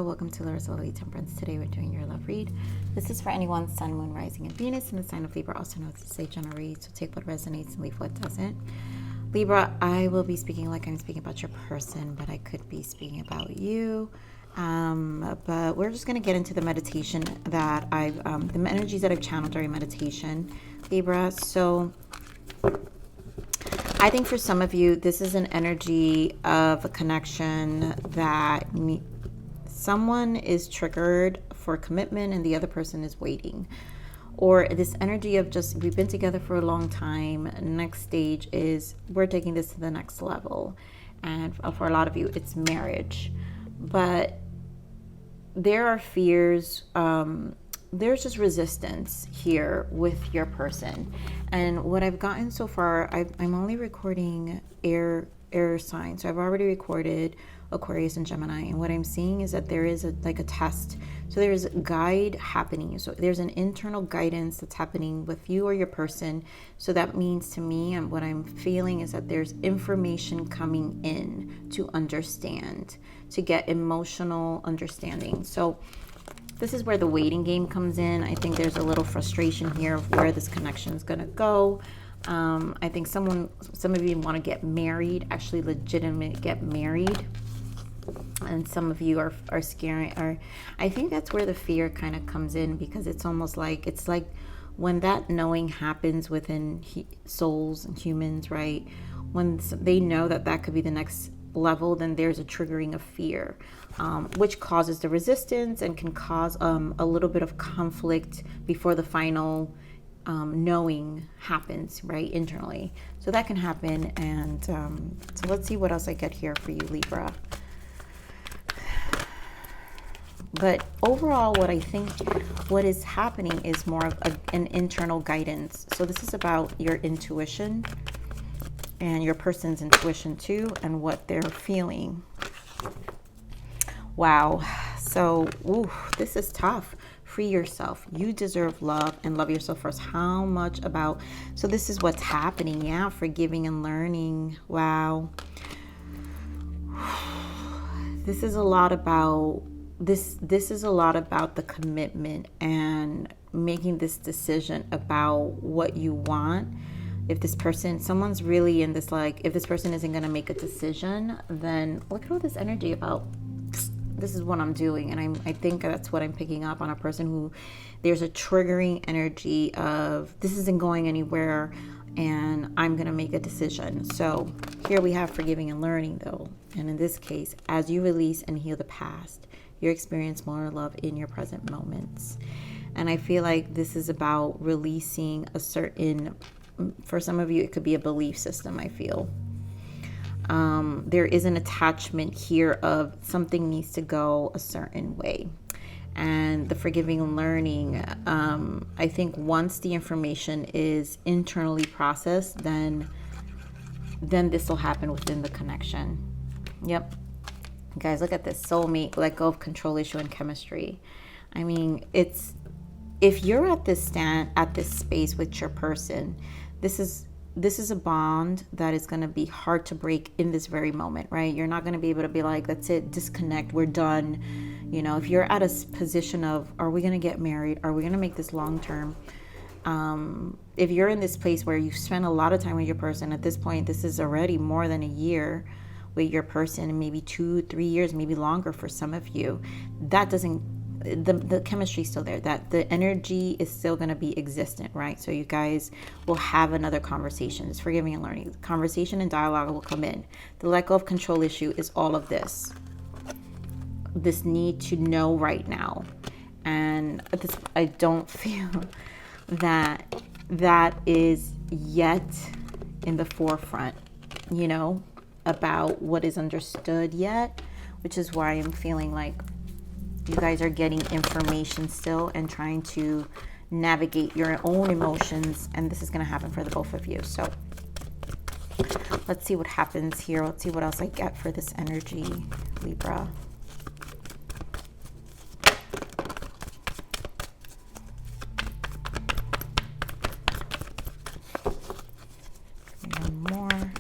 Libra. Welcome to Larisa Lili Temperance. Today we're doing your love read. This is for anyone, Sun, Moon, Rising, and Venus in the sign of Libra, also known as the Sage Read. So take what resonates and leave what doesn't. Libra, I will be speaking like I'm speaking about your person, but I could be speaking about you. But we're just going to get into the meditation that the energies that I've channeled during meditation, Libra. So I think for some of you, this is an energy of a connection that someone is triggered for commitment and the other person is waiting. Or this energy of just, we've been together for a long time. Next stage is we're taking this to the next level. And for a lot of you, it's marriage. But there are fears, there's just resistance here with your person. And what I've gotten so far, I'm only recording air signs. So I've already recorded Aquarius and Gemini. And what I'm seeing is that there is a test. So there's a guide happening. So there's an internal guidance that's happening with you or your person. So that means to me, and what I'm feeling is that there's information coming in to understand, to get emotional understanding. So this is where the waiting game comes in. I think there's a little frustration here of where this connection is going to go. I think some of you want to get married, actually legitimately get married. And some of you are scared. I think that's where the fear kind of comes in, because it's almost like, it's like when that knowing happens within souls and humans, right? When they know that could be the next level, then there's a triggering of fear, which causes the resistance and can cause a little bit of conflict before the final knowing happens, right, internally. So that can happen. And so let's see what else I get here for you, Libra. But overall, what I think what is happening is more of an internal guidance. So this is about your intuition and your person's intuition too, and what they're feeling. Wow. So, this is tough. Free yourself. You deserve love, and love yourself first. How much about, so this is what's happening. Yeah. Forgiving and learning. Wow. This is a lot about this is a lot about the commitment and making this decision about what you want. If this person, someone's really in this, like, if this person isn't going to make a decision, then look at all this energy about, this is what I'm doing. And I think that's what I'm picking up on a person who, there's a triggering energy of, this isn't going anywhere and I'm going to make a decision. So here we have forgiving and learning, though. And in this case, as you release and heal the past, you experience more love in your present moments. And I feel like this is about releasing a certain, for some of you, it could be a belief system, I feel. There is an attachment here of something needs to go a certain way. And the forgiving and learning, I think once the information is internally processed, then this will happen within the connection. Yep. Guys, look at this. Soulmate, let go of control issue and chemistry. I mean, it's, if you're at this space with your person, this is a bond that is going to be hard to break in this very moment, right? You're not going to be able to be like, that's it, disconnect, we're done. You know, if you're at a position of, are we going to get married? Are we going to make this long term? If you're in this place where you spend a lot of time with your person, at this point, this is already more than a year with your person, maybe 2-3 years, maybe longer for some of you, that doesn't, the chemistry is still there, that the energy is still going to be existent, right? So you guys will have another conversation. It's forgiving and learning. Conversation and dialogue will come in. The let go of control issue is all of this need to know right now. And I don't feel that is yet in the forefront, you know, about what is understood yet, which is why I'm feeling like you guys are getting information still and trying to navigate your own emotions, and this is going to happen for the both of you. So let's see what happens here. Let's see what else I get for this energy, Libra. One more.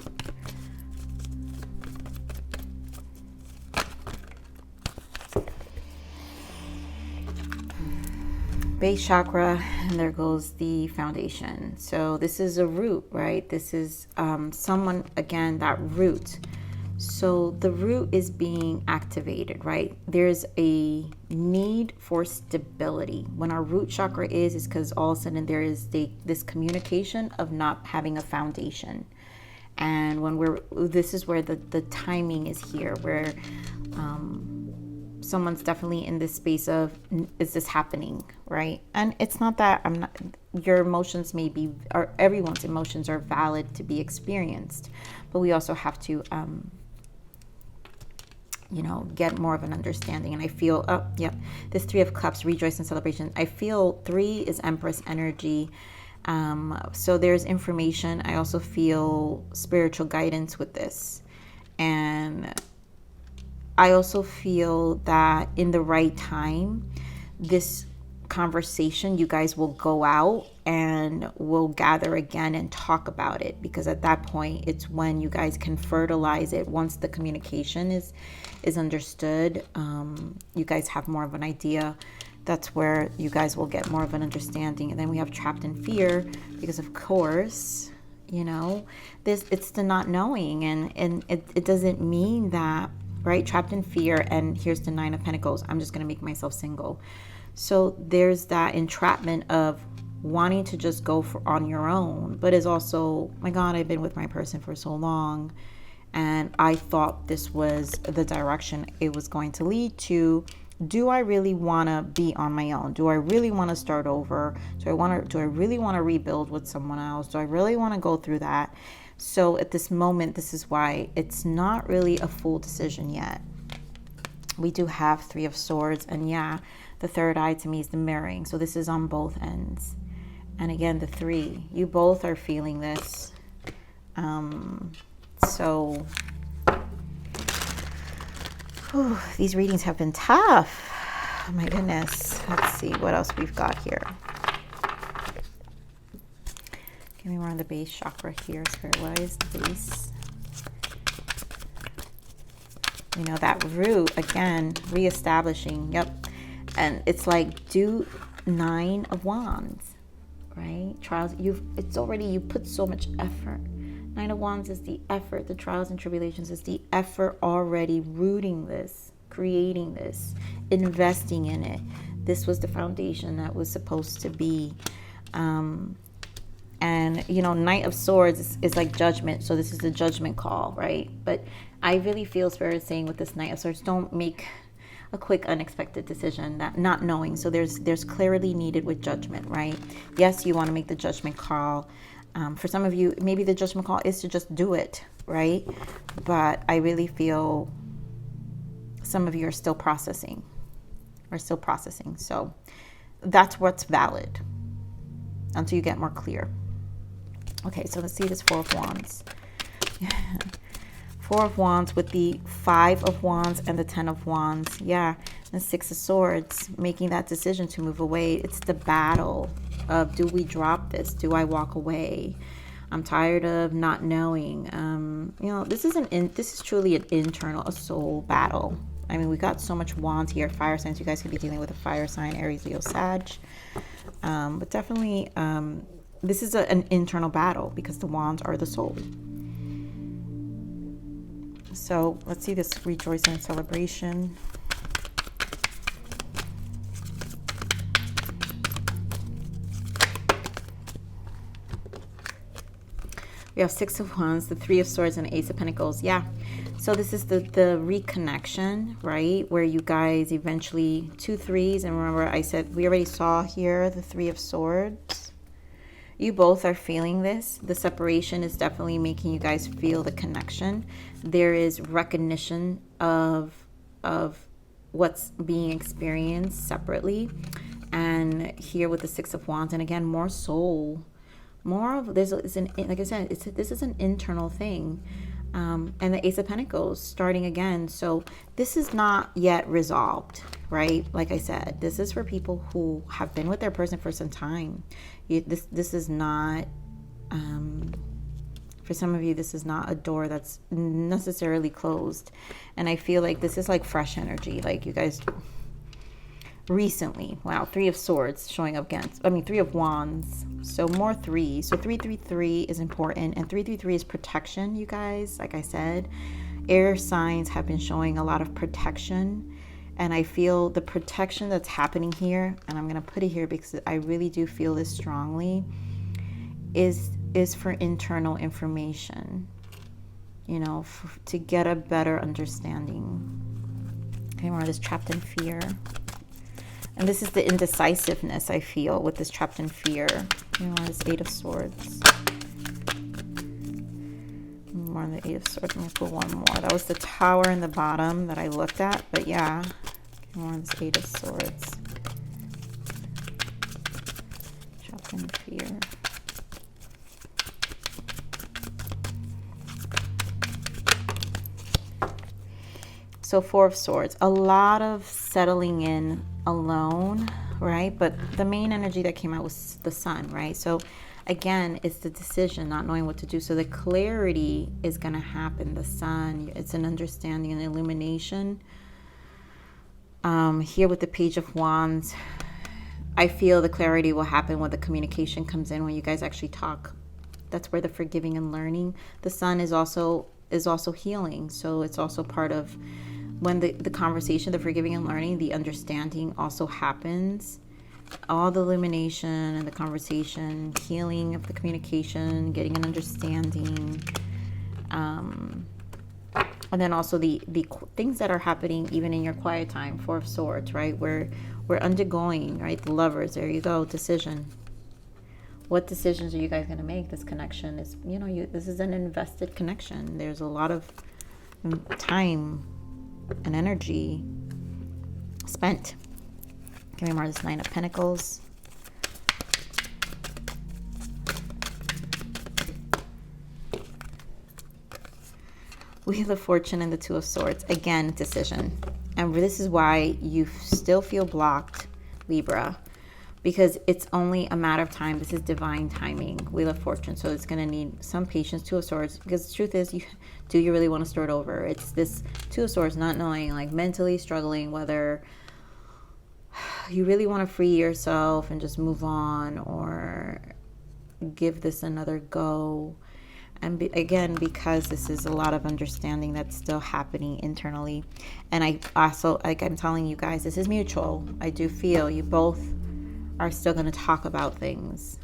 base chakra, and there goes the foundation. So this is a root, right? This is someone, again, that root. So the root is being activated, right? There's a need for stability. When our root chakra is because all of a sudden there is this communication of not having a foundation. And when this is where the timing is here, where someone's definitely in this space of, is this happening, right? And it's not that your emotions may be, or everyone's emotions are valid to be experienced, but we also have to, get more of an understanding. And I feel, this 3 of Cups, rejoice and celebration. I feel 3 is Empress energy. So there's information. I also feel spiritual guidance with this. And I also feel that in the right time, this conversation, you guys will go out and will gather again and talk about it, because at that point, it's when you guys can fertilize it. Once the communication is understood, you guys have more of an idea. That's where you guys will get more of an understanding. And then we have trapped in fear, because of course, it's the not knowing, and it doesn't mean that, right? Trapped in fear, and here's the 9 of Pentacles. I'm just going to make myself single. So there's that entrapment of wanting to just go on your own, but is also, my God, I've been with my person for so long, and I thought this was the direction it was going to lead to. Do I really want to be on my own? Do I really want to start over? Do I really want to rebuild with someone else? Do I really want to go through that? So at this moment, this is why it's not really a full decision yet. We do have 3 of Swords, and the third eye to me is the mirroring. So this is on both ends. And again, the 3, you both are feeling this. These readings have been tough. Oh my goodness. Let's see what else we've got here. Give me more on the base chakra here, spirit-wise, the base. That root, again, reestablishing. Yep. And it's like, do 9 of Wands, right? Trials, you put so much effort. 9 of Wands is the effort. The trials and tribulations is the effort already rooting this, creating this, investing in it. This was the foundation that was supposed to be. And, Knight of Swords is like judgment. So this is the judgment call, right? But I really feel Spirit is saying with this Knight of Swords, don't make a quick, unexpected decision, that not knowing. So there's clarity needed with judgment, right? Yes, you want to make the judgment call. For some of you, maybe the judgment call is to just do it, right? But I really feel some of you are still processing. So that's what's valid until you get more clear. Okay, so let's see this 4 of Wands. 4 of Wands with the 5 of Wands and the 10 of Wands. Yeah, the 6 of Swords, making that decision to move away. It's the battle of, do we drop this? Do I walk away? I'm tired of not knowing. This is truly an internal, a soul battle. I mean, we got so much Wands here. Fire signs, you guys could be dealing with a fire sign, Aries, Leo, Sag. But definitely, this is an internal battle, because the Wands are the soul. So let's see this rejoicing and celebration. We have 6 of Wands, the 3 of Swords, and Ace of Pentacles. Yeah. So this is the reconnection, right? Where you guys eventually, 2 3s. And remember, I said we already saw here the 3 of Swords. You both are feeling this. The separation is definitely making you guys feel the connection. There is recognition of what's being experienced separately. And here with the 6 of Wands, and again, more soul. More of this is like I said, this is an internal thing. And the Ace of Pentacles starting again. So this is not yet resolved, right? Like I said, this is for people who have been with their person for some time. This is not, for some of you, this is not a door that's necessarily closed. And I feel like this is like fresh energy. Like you guys, recently. Wow, 3 of Swords showing up again. I mean, 3 of Wands. So more 3. So 333 is important, and 333 is protection, you guys. Like I said, air signs have been showing a lot of protection, and I feel the protection that's happening here, and I'm going to put it here because I really do feel this strongly, is for internal information, you know, to get a better understanding. Okay, we're just trapped in fear. And this is the indecisiveness I feel with this trapped in fear. You know, this 8 of Swords. More on the 8 of Swords. I'm going to put one more. That was the Tower in the bottom that I looked at. But yeah, more on this 8 of Swords. Trapped in fear. So 4 of Swords. A lot of settling in alone, right? But the main energy that came out was the Sun, right? So again, it's the decision, not knowing what to do. So the clarity is going to happen. The Sun, it's an understanding and illumination. Here with the Page of Wands, I feel the clarity will happen when the communication comes in, when you guys actually talk. That's where the forgiving and learning. The Sun is also healing. So it's also part of when the conversation, the forgiving and learning, the understanding also happens. All the illumination and the conversation, healing of the communication, getting an understanding. And then also the things that are happening even in your quiet time. 4 of Swords, right? We're undergoing, right? The Lovers, there you go, decision. What decisions are you guys going to make? This connection is, you know, this is an invested connection. There's a lot of time and energy spent. Give me more of this 9 of Pentacles. Wheel of Fortune and the 2 of Swords. Again, decision. And this is why you still feel blocked, Libra, because it's only a matter of time. This is divine timing, Wheel of Fortune. So it's going to need some patience. 2 of Swords, because the truth is, do you really want to start over? It's this 2 of Swords, not knowing, like mentally struggling, whether you really want to free yourself and just move on, or give this another go. And again, because this is a lot of understanding that's still happening internally. And I also, like I'm telling you guys, this is mutual. I do feel you both are still going to talk about things.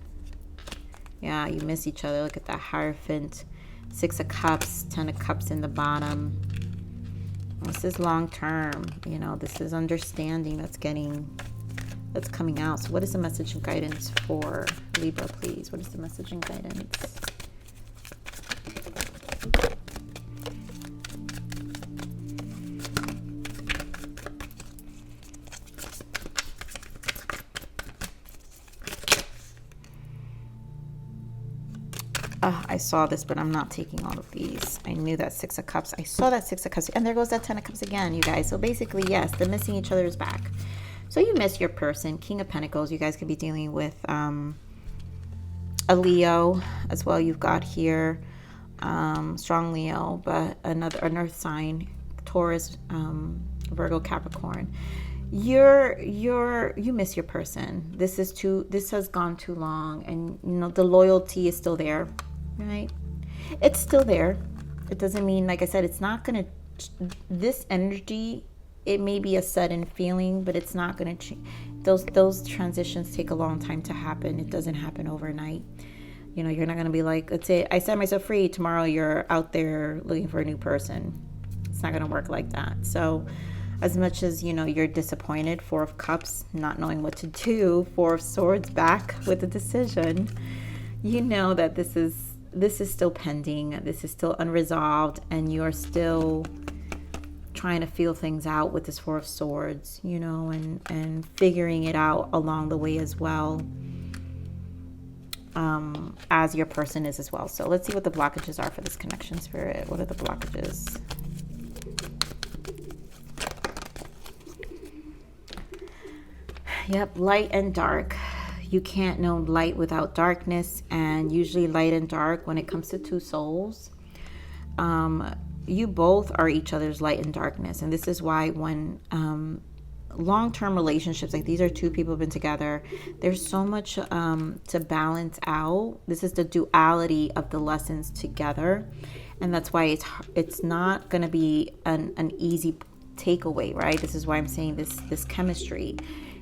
Yeah, you miss each other. Look at that Hierophant, 6 of Cups, 10 of Cups in the bottom. This is long term. You know, this is understanding that's coming out. So what is the message and guidance for Libra, please? What is the message and guidance? I saw this, but I'm not taking all of these. I knew that 6 of Cups. I saw that 6 of Cups. And there goes that 10 of Cups again, you guys. So basically, yes, the missing each other is back. So you miss your person. King of Pentacles. You guys could be dealing with a Leo as well. You've got here strong Leo, but an earth sign, Taurus, Virgo, Capricorn. You miss your person. This has gone too long, and you know the loyalty is still there, right? It's still there. It doesn't mean, like I said, it's not gonna, this energy, it may be a sudden feeling, but it's not gonna change. Those transitions take a long time to happen. It doesn't happen overnight. You know, you're not gonna be like, let's say I set myself free, tomorrow you're out there looking for a new person. It's not gonna work like that. So as much as, you know, you're disappointed, 4 of Cups, not knowing what to do, 4 of Swords back with a decision, you know that this is still pending, this is still unresolved, and you're still trying to feel things out with this 4 of Swords, you know, and figuring it out along the way as well, as your person is as well. So let's see what the blockages are for this connection, Spirit. What are the blockages? Yep, light and dark. You can't know light without darkness, and usually light and dark, when it comes to two souls, you both are each other's light and darkness. And this is why when long-term relationships, like these are two people who've been together. There's so much to balance out. This is the duality of the lessons together, and that's why it's not going to be an easy takeaway, right? This is why I'm saying this chemistry.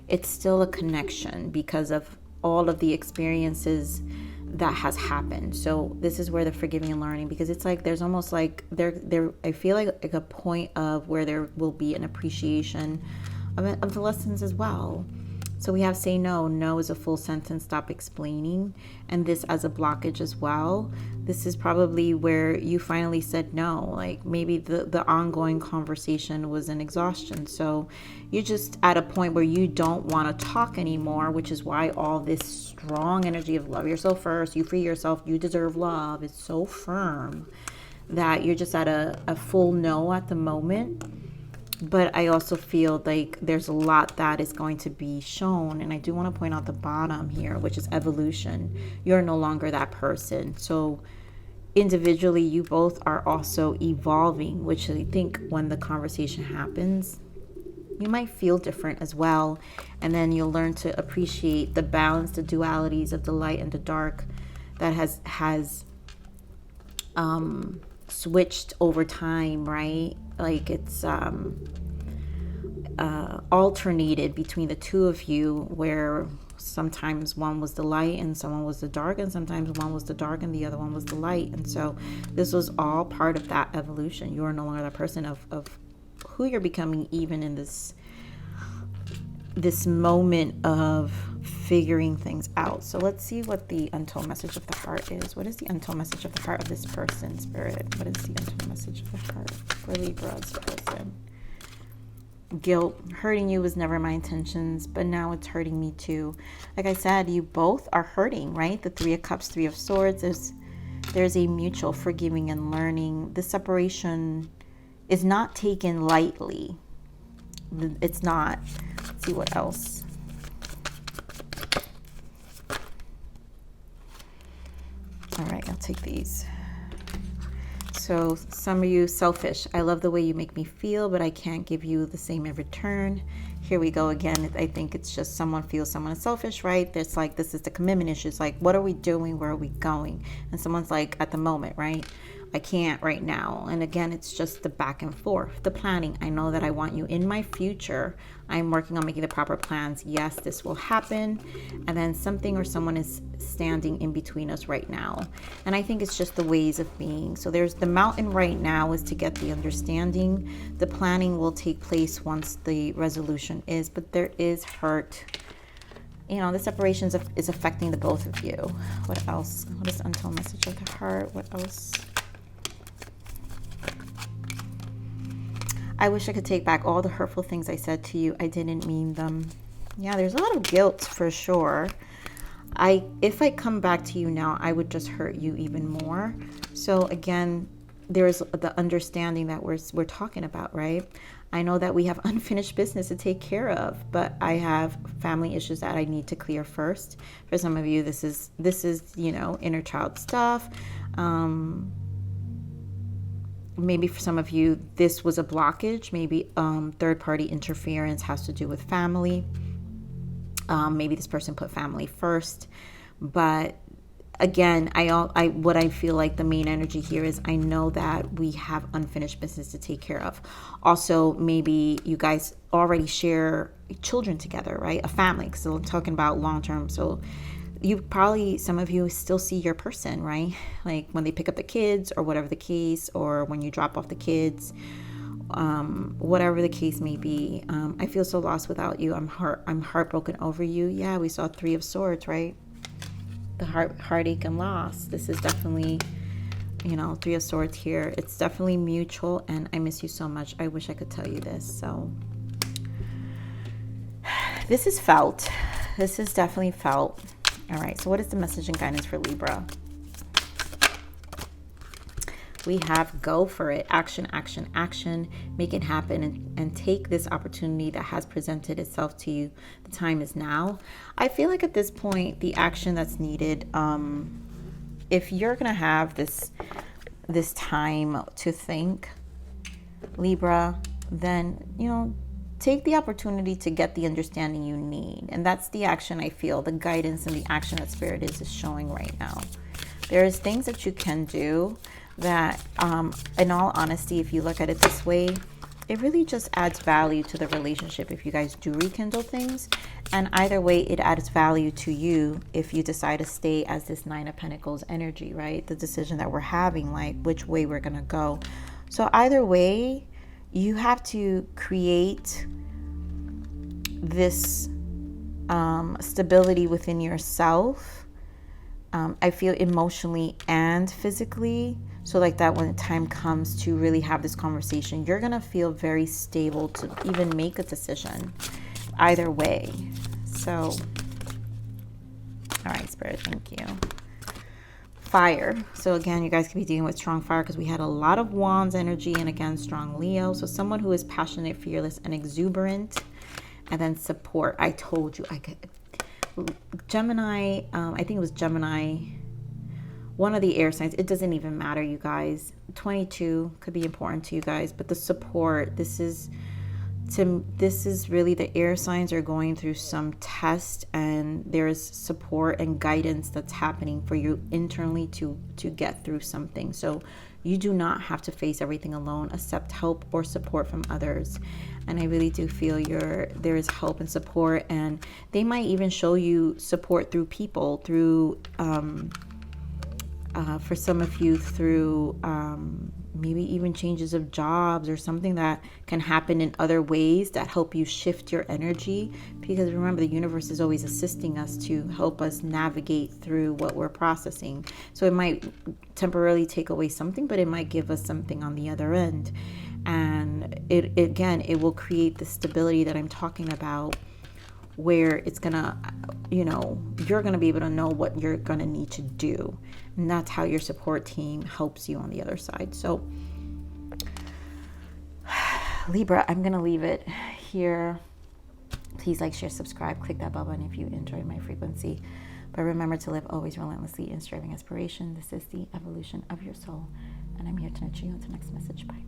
It's still a connection because of all of the experiences that has happened. So this is where the forgiving and learning, because it's like there's almost like there I feel like a point of where there will be an appreciation of the lessons as well. So we have say no. No is a full sentence, stop explaining. And this as a blockage as well. This is probably where you finally said no. Like maybe the ongoing conversation was an exhaustion. So you're just at a point where you don't want to talk anymore, which is why all this strong energy of love yourself first, you free yourself, you deserve love, is so firm that you're just at a full no at the moment. But I also feel like there's a lot that is going to be shown. And I do want to point out the bottom here, which is evolution. You're no longer that person. So individually, you both are also evolving, which I think when the conversation happens, you might feel different as well. And then you'll learn to appreciate the balance, the dualities of the light and the dark that has switched over time, right? Like it's alternated between the two of you, where sometimes one was the light and someone was the dark, and sometimes one was the dark and the other one was the light. And so this was all part of that evolution. You are no longer that person of who you're becoming, even in this moment of figuring things out. So let's see what the untold message of the heart is. What is the untold message of the heart of this person, Spirit? What is the untold message of the heart for Libra's person? Guilt. Hurting you was never my intentions, but now it's hurting me too. Like I said, you both are hurting, right? The Three of Cups, Three of Swords. There's a mutual forgiving and learning. The separation is not taken lightly. It's not. Let's see what else. All right, I'll take these. So some of you, selfish. I love the way you make me feel, but I can't give you the same in return. Here we go again. I think it's just someone feels someone is selfish, right? There's like, this is the commitment issue. It's like, what are we doing? Where are we going? And someone's like, at the moment, right? I can't right now. And again, it's just the back and forth, the planning. I know that I want you in my future. I'm working on making the proper plans. Yes, this will happen. And then something or someone is standing in between us right now. And I think it's just the ways of being. So there's the mountain right now is to get the understanding. The planning will take place once the resolution is, but there is hurt. You know, the separation is affecting the both of you. What else? What is the untold message of the heart? What else? I wish I could take back all the hurtful things I said to you. I didn't mean them. Yeah, there's a lot of guilt for sure. If I come back to you now, I would just hurt you even more. So again, there's the understanding that we're talking about, right? I know that we have unfinished business to take care of, but I have family issues that I need to clear first. For some of you, this is inner child stuff. Maybe for some of you, this was a blockage. Maybe third-party interference has to do with family. Maybe this person put family first. But again, what I feel like the main energy here is I know that we have unfinished business to take care of. Also, maybe you guys already share children together, right? A family, because I'm talking about long-term. So some of you still see your person, right? Like when they pick up the kids or whatever the case, or when you drop off the kids, whatever the case may be. I feel so lost without you. I'm heartbroken over you. Yeah, we saw Three of Swords, right? The heartache and loss. This is definitely, Three of Swords here. It's definitely mutual, and I miss you so much. I wish I could tell you this. So this is felt. This is definitely felt. All right, so what is the message and guidance for Libra? We have go for it. Action, action, action. Make it happen and take this opportunity that has presented itself to you. The time is now. I feel like at this point, the action that's needed, if you're going to have this time to think, Libra, then, take the opportunity to get the understanding you need. And that's the action I feel, the guidance and the action that Spirit is showing right now. There's things that you can do that, in all honesty, if you look at it this way, it really just adds value to the relationship if you guys do rekindle things. And either way, it adds value to you if you decide to stay as this Nine of Pentacles energy, right? The decision that we're having, like which way we're going to go. So either way, you have to create this stability within yourself. I feel emotionally and physically. So like that when the time comes to really have this conversation, you're going to feel very stable to even make a decision either way. So, all right, Spirit, thank you. Fire. So again, you guys could be dealing with strong fire because we had a lot of Wands energy and again, strong Leo. So someone who is passionate, fearless, and exuberant. And then support. I told you I could. Gemini, I think it was Gemini. One of the air signs. It doesn't even matter, you guys. 22 could be important to you guys, but the support, this is really the air signs are going through some test, and there's support and guidance that's happening for you internally to get through something. So you do not have to face everything alone. Accept help or support from others. And I really do feel there is help and support, and they might even show you support through people, through for some of you through maybe even changes of jobs or something that can happen in other ways that help you shift your energy. Because remember, the universe is always assisting us to help us navigate through what we're processing. So it might temporarily take away something, but it might give us something on the other end. And it will create the stability that I'm talking about, where it's gonna, you're gonna be able to know what you're gonna need to do. And that's how your support team helps you on the other side. So Libra, I'm gonna leave it here. Please like, share, subscribe, click that bell button if you enjoy my frequency. But remember to live always relentlessly in striving aspiration. This is the evolution of your soul. And I'm here to nurture you until next message. Bye.